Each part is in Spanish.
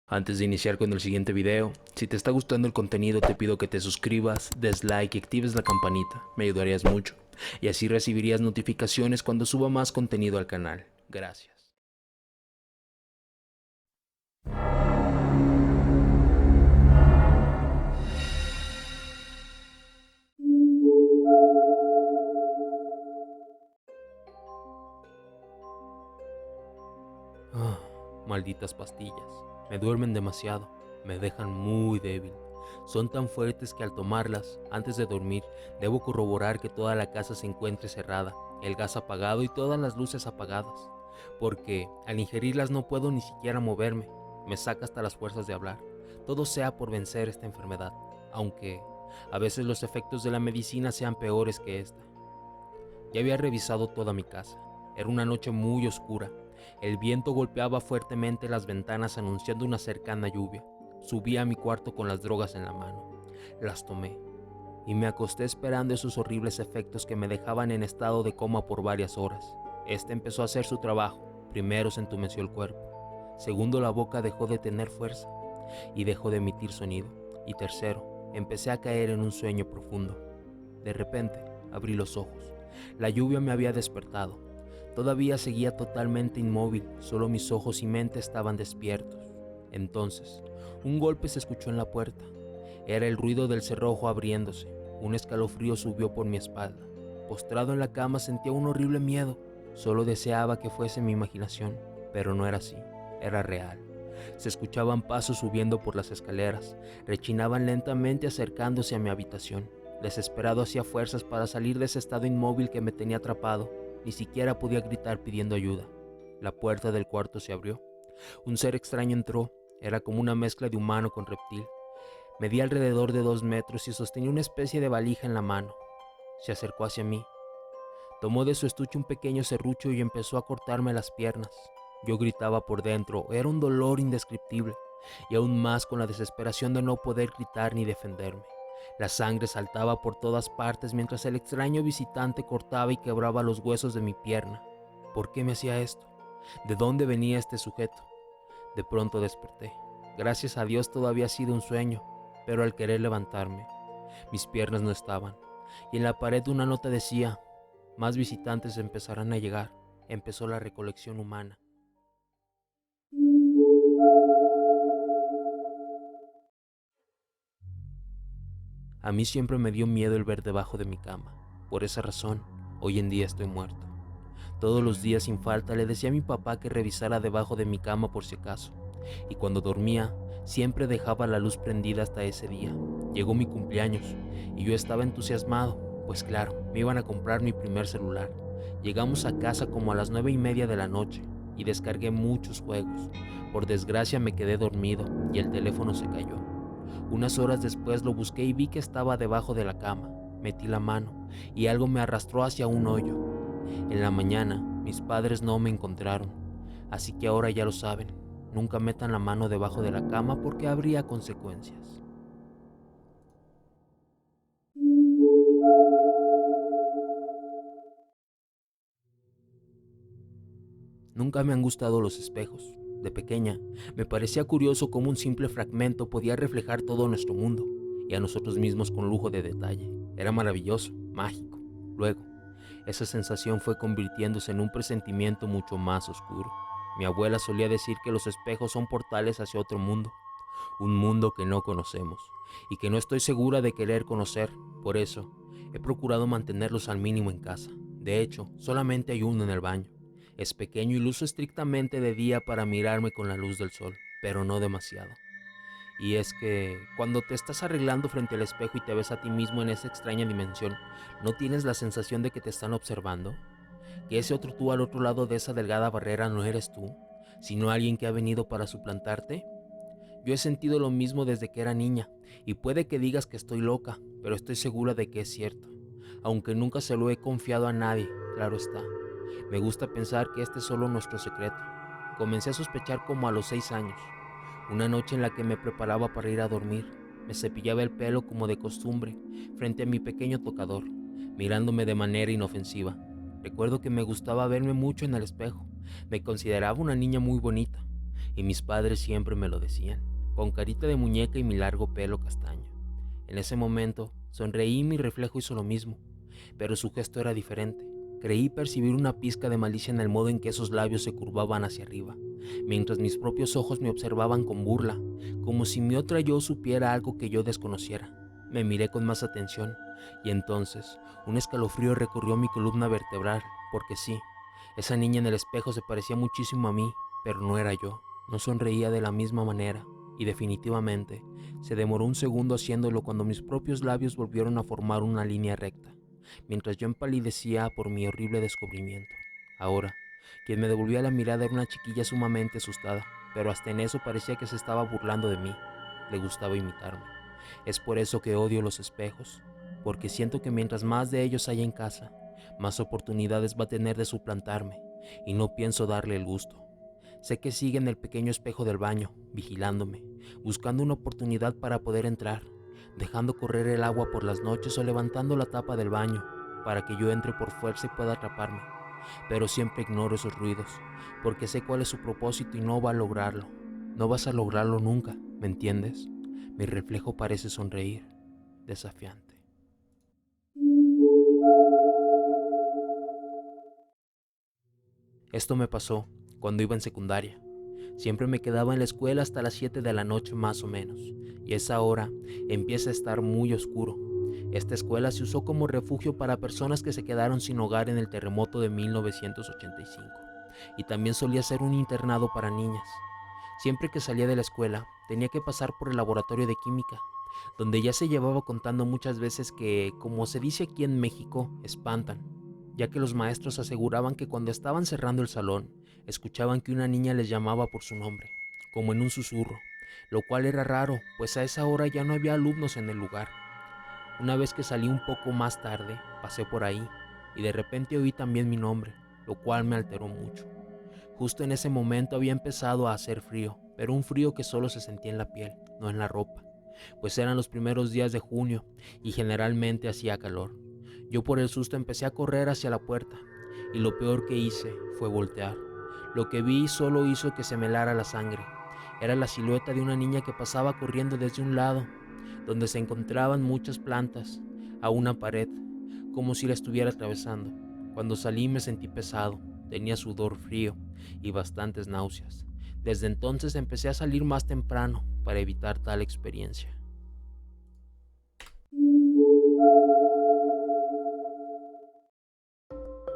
Antes de iniciar con el siguiente video, si te está gustando el contenido te pido que te suscribas, des like y actives la campanita, me ayudarías mucho, y así recibirías notificaciones cuando suba más contenido al canal. Gracias. Ah, malditas pastillas, me duermen demasiado, me dejan muy débil. Son tan fuertes que al tomarlas, antes de dormir, debo corroborar que toda la casa se encuentre cerrada, el gas apagado y todas las luces apagadas, porque al ingerirlas no puedo ni siquiera moverme, me saca hasta las fuerzas de hablar, todo sea por vencer esta enfermedad, aunque a veces los efectos de la medicina sean peores que esta. Ya había revisado toda mi casa, era una noche muy oscura. El viento golpeaba fuertemente las ventanas anunciando una cercana lluvia. Subí a mi cuarto con las drogas en la mano. Las tomé y me acosté esperando esos horribles efectos que me dejaban en estado de coma por varias horas. Este empezó a hacer su trabajo. Primero se entumeció el cuerpo. Segundo, la boca dejó de tener fuerza y dejó de emitir sonido. Y tercero, empecé a caer en un sueño profundo. De repente, abrí los ojos. La lluvia me había despertado. Todavía seguía totalmente inmóvil, solo mis ojos y mente estaban despiertos. Entonces, un golpe se escuchó en la puerta. Era el ruido del cerrojo abriéndose. Un escalofrío subió por mi espalda. Postrado en la cama sentía un horrible miedo. Solo deseaba que fuese mi imaginación, pero no era así, era real. Se escuchaban pasos subiendo por las escaleras, rechinaban lentamente acercándose a mi habitación. Desesperado hacía fuerzas para salir de ese estado inmóvil que me tenía atrapado. Ni siquiera podía gritar pidiendo ayuda. La puerta del cuarto se abrió. Un ser extraño entró. Era como una mezcla de humano con reptil. Medía alrededor de 2 metros y sostenía una especie de valija en la mano. Se acercó hacia mí. Tomó de su estuche un pequeño serrucho y empezó a cortarme las piernas. Yo gritaba por dentro. Era un dolor indescriptible. Y aún más con la desesperación de no poder gritar ni defenderme. La sangre saltaba por todas partes mientras el extraño visitante cortaba y quebraba los huesos de mi pierna. ¿Por qué me hacía esto? ¿De dónde venía este sujeto? De pronto desperté. Gracias a Dios todo había sido un sueño, pero al querer levantarme, mis piernas no estaban. Y en la pared una nota decía, más visitantes empezarán a llegar. Empezó la recolección humana. A mí siempre me dio miedo el ver debajo de mi cama. Por esa razón, hoy en día estoy muerto. Todos los días sin falta le decía a mi papá que revisara debajo de mi cama por si acaso. Y cuando dormía, siempre dejaba la luz prendida hasta ese día. Llegó mi cumpleaños y yo estaba entusiasmado, pues claro, me iban a comprar mi primer celular. Llegamos a casa como a las 9:30 de la noche y descargué muchos juegos. Por desgracia me quedé dormido y el teléfono se cayó. Unas horas después lo busqué y vi que estaba debajo de la cama. Metí la mano y algo me arrastró hacia un hoyo. En la mañana, mis padres no me encontraron, así que ahora ya lo saben. Nunca metan la mano debajo de la cama porque habría consecuencias. Nunca me han gustado los espejos. De pequeña, me parecía curioso cómo un simple fragmento podía reflejar todo nuestro mundo, y a nosotros mismos con lujo de detalle. Era maravilloso, mágico. Luego, esa sensación fue convirtiéndose en un presentimiento mucho más oscuro. Mi abuela solía decir que los espejos son portales hacia otro mundo, un mundo que no conocemos y que no estoy segura de querer conocer. Por eso, he procurado mantenerlos al mínimo en casa. De hecho, solamente hay uno en el baño. Es pequeño y lo uso estrictamente de día para mirarme con la luz del sol, pero no demasiado. Y es que cuando te estás arreglando frente al espejo y te ves a ti mismo en esa extraña dimensión, ¿no tienes la sensación de que te están observando? ¿Que ese otro tú al otro lado de esa delgada barrera no eres tú, sino alguien que ha venido para suplantarte? Yo he sentido lo mismo desde que era niña, y puede que digas que estoy loca, pero estoy segura de que es cierto. Aunque nunca se lo he confiado a nadie, claro está. Me gusta pensar que este es solo nuestro secreto. Comencé a sospechar como a los 6 años. Una noche en la que me preparaba para ir a dormir, me cepillaba el pelo como de costumbre, frente a mi pequeño tocador, mirándome de manera inofensiva. Recuerdo que me gustaba verme mucho en el espejo. Me consideraba una niña muy bonita, y mis padres siempre me lo decían, con carita de muñeca y mi largo pelo castaño. En ese momento, sonreí y mi reflejo hizo lo mismo, pero su gesto era diferente. Creí percibir una pizca de malicia en el modo en que esos labios se curvaban hacia arriba, mientras mis propios ojos me observaban con burla, como si mi otra yo supiera algo que yo desconociera. Me miré con más atención, y entonces un escalofrío recorrió mi columna vertebral, porque sí, esa niña en el espejo se parecía muchísimo a mí, pero no era yo. No sonreía de la misma manera, y definitivamente se demoró un segundo haciéndolo cuando mis propios labios volvieron a formar una línea recta, mientras yo empalidecía por mi horrible descubrimiento. Ahora, quien me devolvía la mirada era una chiquilla sumamente asustada, pero hasta en eso parecía que se estaba burlando de mí. Le gustaba imitarme. Es por eso que odio los espejos, porque siento que mientras más de ellos haya en casa, más oportunidades va a tener de suplantarme, y no pienso darle el gusto. Sé que sigue en el pequeño espejo del baño, vigilándome, buscando una oportunidad para poder entrar, dejando correr el agua por las noches o levantando la tapa del baño, para que yo entre por fuerza y pueda atraparme. Pero siempre ignoro esos ruidos, porque sé cuál es su propósito y no va a lograrlo. No vas a lograrlo nunca, ¿me entiendes? Mi reflejo parece sonreír, desafiante. Esto me pasó cuando iba en secundaria. Siempre me quedaba en la escuela hasta las 7 de la noche más o menos, y a esa hora empieza a estar muy oscuro. Esta escuela se usó como refugio para personas que se quedaron sin hogar en el terremoto de 1985, y también solía ser un internado para niñas. Siempre que salía de la escuela, tenía que pasar por el laboratorio de química, donde ya se llevaba contando muchas veces que, como se dice aquí en México, espantan, ya que los maestros aseguraban que cuando estaban cerrando el salón, escuchaban que una niña les llamaba por su nombre, como en un susurro, lo cual era raro, pues a esa hora ya no había alumnos en el lugar. Una vez que salí un poco más tarde, pasé por ahí, y de repente oí también mi nombre, lo cual me alteró mucho. Justo en ese momento había empezado a hacer frío, pero un frío que solo se sentía en la piel, no en la ropa, pues eran los primeros días de junio y generalmente hacía calor. Yo por el susto empecé a correr hacia la puerta, y lo peor que hice fue voltear. Lo que vi solo hizo que se me helara la sangre. Era la silueta de una niña que pasaba corriendo desde un lado, donde se encontraban muchas plantas, a una pared, como si la estuviera atravesando. Cuando salí me sentí pesado, tenía sudor frío y bastantes náuseas. Desde entonces empecé a salir más temprano para evitar tal experiencia.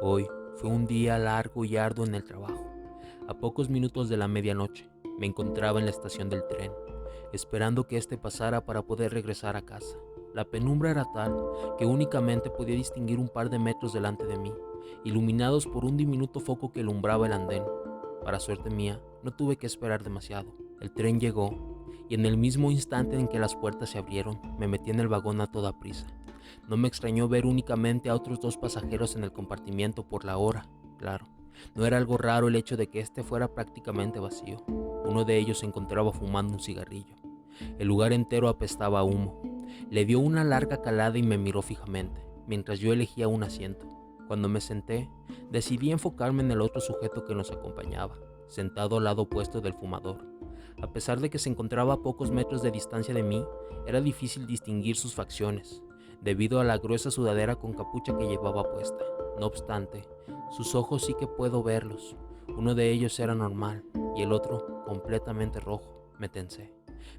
Hoy fue un día largo y arduo en el trabajo. A pocos minutos de la medianoche me encontraba en la estación del tren, esperando que este pasara para poder regresar a casa. La penumbra era tal que únicamente podía distinguir un par de metros delante de mí, iluminados por un diminuto foco que alumbraba el andén. Para suerte mía, no tuve que esperar demasiado. El tren llegó, y en el mismo instante en que las puertas se abrieron, me metí en el vagón a toda prisa. No me extrañó ver únicamente a otros dos pasajeros en el compartimiento por la hora, claro. No era algo raro el hecho de que este fuera prácticamente vacío. Uno de ellos se encontraba fumando un cigarrillo. El lugar entero apestaba a humo. Le dio una larga calada y me miró fijamente, mientras yo elegía un asiento. Cuando me senté, decidí enfocarme en el otro sujeto que nos acompañaba, sentado al lado opuesto del fumador. A pesar de que se encontraba a pocos metros de distancia de mí, era difícil distinguir sus facciones, debido a la gruesa sudadera con capucha que llevaba puesta. No obstante, sus ojos sí que puedo verlos. Uno de ellos era normal y el otro completamente rojo. Me tensé.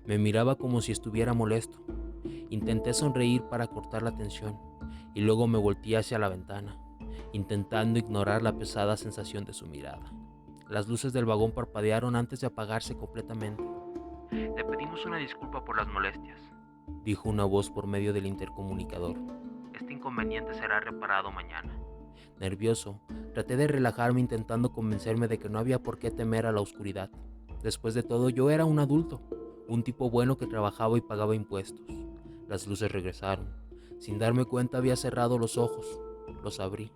Me miraba como si estuviera molesto. Intenté sonreír para cortar la tensión y luego me volteé hacia la ventana, intentando ignorar la pesada sensación de su mirada. Las luces del vagón parpadearon antes de apagarse completamente. Le pedimos una disculpa por las molestias, dijo una voz por medio del intercomunicador. Este inconveniente será reparado mañana. Nervioso, traté de relajarme intentando convencerme de que no había por qué temer a la oscuridad. Después de todo, yo era un adulto, un tipo bueno que trabajaba y pagaba impuestos. Las luces regresaron. Sin darme cuenta había cerrado los ojos. Los abrí,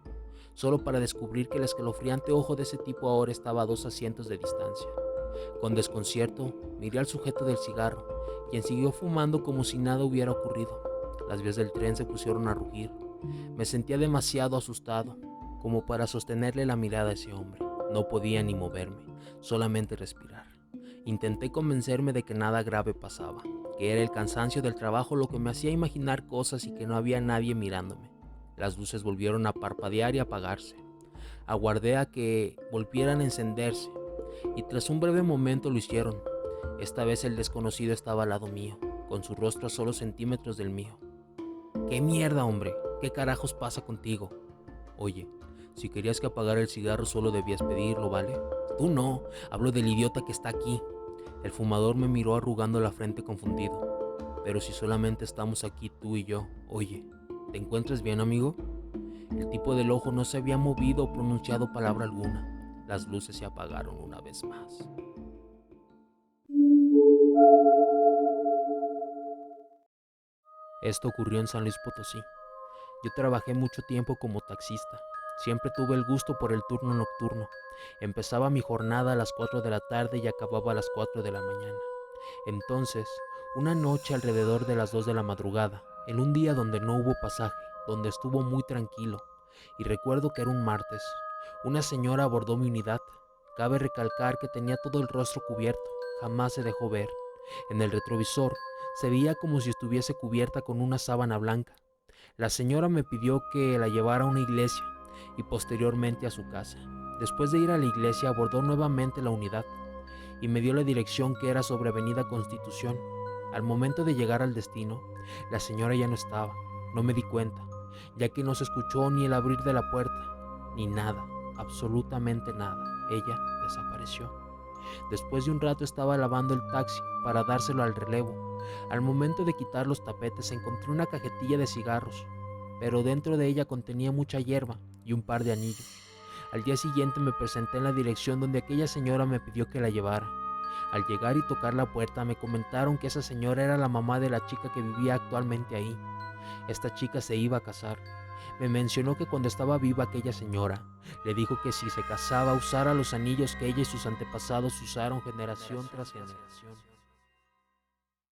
solo para descubrir que el escalofriante ojo de ese tipo ahora estaba a 2 asientos de distancia. Con desconcierto, miré al sujeto del cigarro, quien siguió fumando como si nada hubiera ocurrido. Las vías del tren se pusieron a rugir. Me sentía demasiado asustado como para sostenerle la mirada a ese hombre. No podía ni moverme, solamente respirar. Intenté convencerme de que nada grave pasaba, que era el cansancio del trabajo lo que me hacía imaginar cosas y que no había nadie mirándome. Las luces volvieron a parpadear y apagarse. Aguardé a que volvieran a encenderse, y tras un breve momento lo hicieron. Esta vez el desconocido estaba al lado mío, con su rostro a solo centímetros del mío. ¿Qué mierda, hombre? ¿Qué carajos pasa contigo? Oye, si querías que apagara el cigarro solo debías pedirlo, ¿vale? Tú no, hablo del idiota que está aquí. El fumador me miró arrugando la frente confundido. Pero si solamente estamos aquí tú y yo, oye, ¿te encuentras bien, amigo? El tipo del ojo no se había movido o pronunciado palabra alguna. Las luces se apagaron una vez más. Esto ocurrió en San Luis Potosí. Yo trabajé mucho tiempo como taxista. Siempre tuve el gusto por el turno nocturno. Empezaba mi jornada a las 4 de la tarde y acababa a las 4 de la mañana. Entonces, una noche alrededor de las 2 de la madrugada, en un día donde no hubo pasaje, donde estuvo muy tranquilo, y recuerdo que era un martes, una señora abordó mi unidad. Cabe recalcar que tenía todo el rostro cubierto, jamás se dejó ver. En el retrovisor se veía como si estuviese cubierta con una sábana blanca. La señora me pidió que la llevara a una iglesia y posteriormente a su casa. Después de ir a la iglesia abordó nuevamente la unidad y me dio la dirección, que era sobre Avenida Constitución. Al momento de llegar al destino, la señora ya no estaba. No me di cuenta, ya que no se escuchó ni el abrir de la puerta, ni nada, absolutamente nada. Ella desapareció. Después de un rato estaba lavando el taxi para dárselo al relevo. Al momento de quitar los tapetes encontré una cajetilla de cigarros, pero dentro de ella contenía mucha hierba y un par de anillos. Al día siguiente me presenté en la dirección donde aquella señora me pidió que la llevara. Al llegar y tocar la puerta me comentaron que esa señora era la mamá de la chica que vivía actualmente ahí. Esta chica se iba a casar. Me mencionó que cuando estaba viva aquella señora, le dijo que si se casaba usara los anillos que ella y sus antepasados usaron generación tras generación.